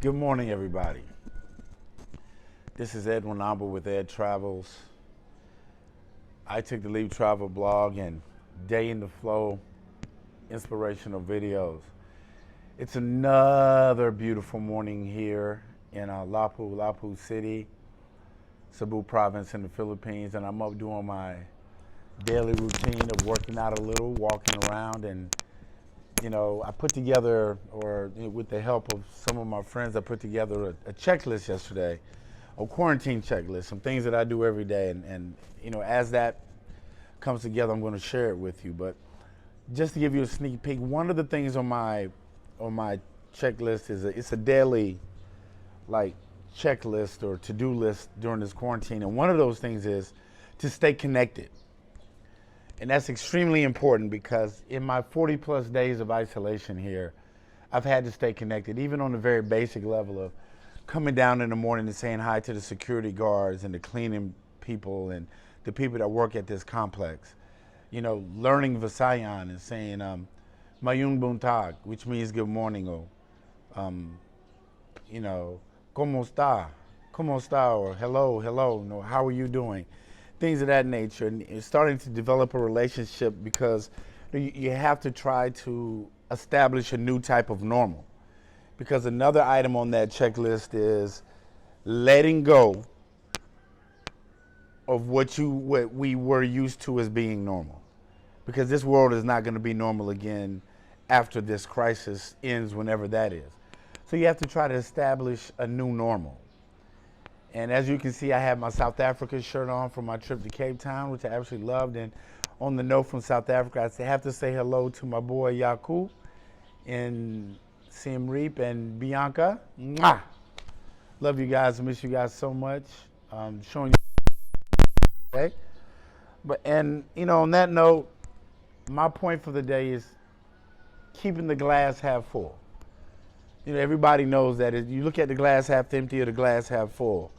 Good morning, everybody. This is Edwin Amba with Ed Travels. I took the Leave Travel blog and Day in the Flow inspirational videos. It's another beautiful morning here in Lapu City, Cebu province in the Philippines, and I'm up doing my daily routine of working out a little, walking around, and I put together, with the help of some of my friends, I put together a checklist yesterday, a quarantine checklist, some things that I do every day. And as that comes together, I'm going to share it with you. But just to give you a sneak peek, one of the things on my checklist is it's a daily, checklist or to-do list during this quarantine. And one of those things is to stay connected. And that's extremely important because in my 40 plus days of isolation here, I've had to stay connected, even on the very basic level of coming down in the morning and saying hi to the security guards and the cleaning people and the people that work at this complex. Learning Visayan and saying Mayung Buntag, which means good morning, or Como esta? Como esta? Or hello, how are you doing? Things of that nature, and it's starting to develop a relationship because you have to try to establish a new type of normal. Because another item on that checklist is letting go of what we were used to as being normal. Because this world is not going to be normal again after this crisis ends, whenever that is. So you have to try to establish a new normal. And as you can see, I have my South Africa shirt on from my trip to Cape Town, which I absolutely loved. And on the note from South Africa, I have to say hello to my boy Yaku and Siem Reap and Bianca. Mwah! Love you guys. Miss you guys so much. Showing you today. On that note, my point for the day is keeping the glass half full. Everybody knows that you look at the glass half empty or the glass half full.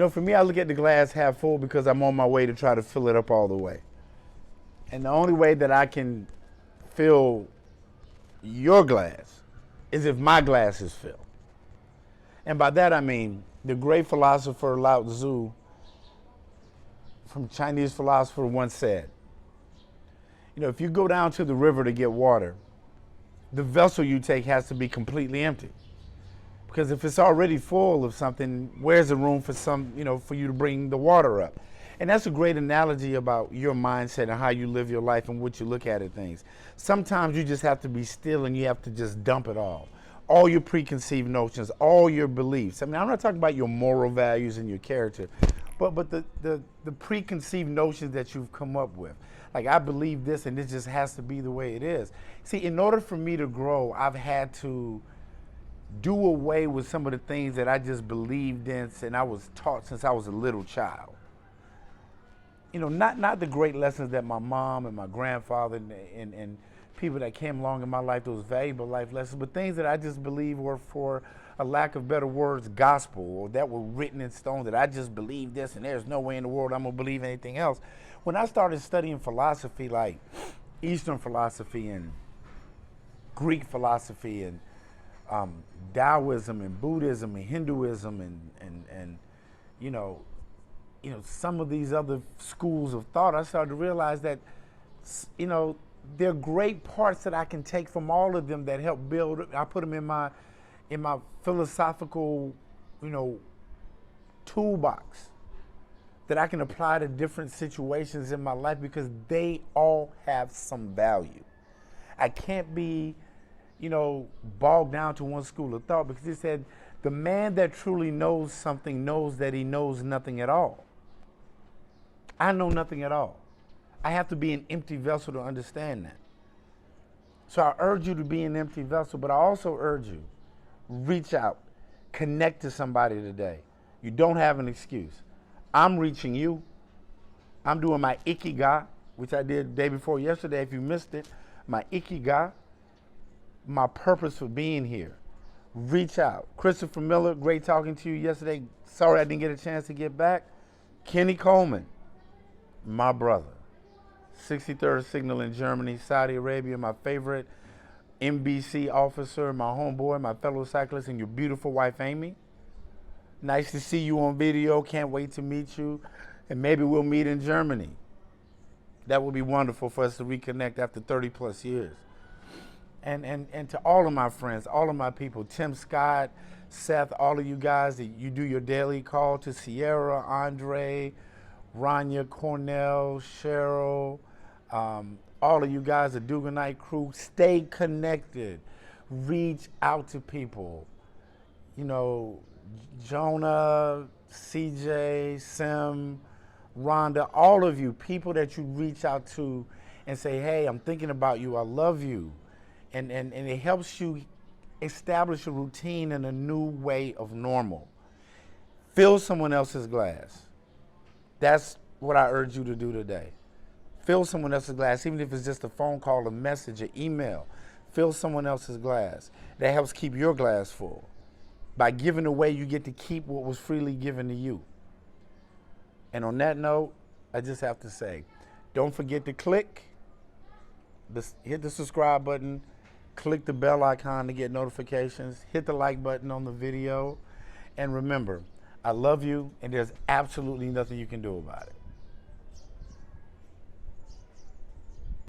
For me, I look at the glass half full because I'm on my way to try to fill it up all the way. And the only way that I can fill your glass is if my glass is filled. And by that I mean the great philosopher Lao Tzu, from Chinese philosopher, once said, if you go down to the river to get water, the vessel you take has to be completely empty. Because if it's already full of something, where's the room for for you to bring the water up? And that's a great analogy about your mindset and how you live your life and what you look at things. Sometimes you just have to be still and you have to just dump it all your preconceived notions, all your beliefs. I'm not talking about your moral values and your character, but the preconceived notions that you've come up with. Like, I believe this and this just has to be the way it is. See, in order for me to grow, I've had to do away with some of the things that I just believed in and I was taught since I was a little child. Not the great lessons that my mom and my grandfather and people that came along in my life, those valuable life lessons, but things that I just believe were, for a lack of better words, gospel, or that were written in stone, that I just believe this and there's no way in the world I'm going to believe anything else. When I started studying philosophy, like Eastern philosophy and Greek philosophy and Taoism and Buddhism and Hinduism and some of these other schools of thought, I started to realize that there are great parts that I can take from all of them that help build. I put them in my philosophical toolbox that I can apply to different situations in my life because they all have some value. I can't be bogged down to one school of thought, because he said the man that truly knows something knows that he knows nothing at all. I know nothing at all. I have to be an empty vessel to understand that. So I urge you to be an empty vessel, but I also urge you, reach out, connect to somebody today. You don't have an excuse. I'm reaching you. I'm doing my ikigai, which I did the day before yesterday. If you missed it, my ikigai, my purpose for being here. Reach out. Christopher Miller, great talking to you yesterday. Sorry I didn't get a chance to get back. Kenny Coleman, my brother. 63rd Signal in Germany, Saudi Arabia, my favorite NBC officer, my homeboy, my fellow cyclist, and your beautiful wife, Amy. Nice to see you on video. Can't wait to meet you. And maybe we'll meet in Germany. That would be wonderful for us to reconnect after 30 plus years. And to all of my friends, all of my people, Tim Scott, Seth, all of you guys that you do your daily call, to Sierra, Andre, Rania, Cornell, Cheryl, all of you guys, the Duganite crew, stay connected. Reach out to people. You know, Jonah, CJ, Sim, Rhonda, all of you, people that you reach out to and say, hey, I'm thinking about you, I love you. And it helps you establish a routine and a new way of normal. Fill someone else's glass. That's what I urge you to do today. Fill someone else's glass, even if it's just a phone call, a message, an email. Fill someone else's glass. That helps keep your glass full. By giving away, you get to keep what was freely given to you. And on that note, I just have to say, don't forget to hit the subscribe button, click the bell icon to get notifications, hit the like button on the video, and remember, I love you, and there's absolutely nothing you can do about it.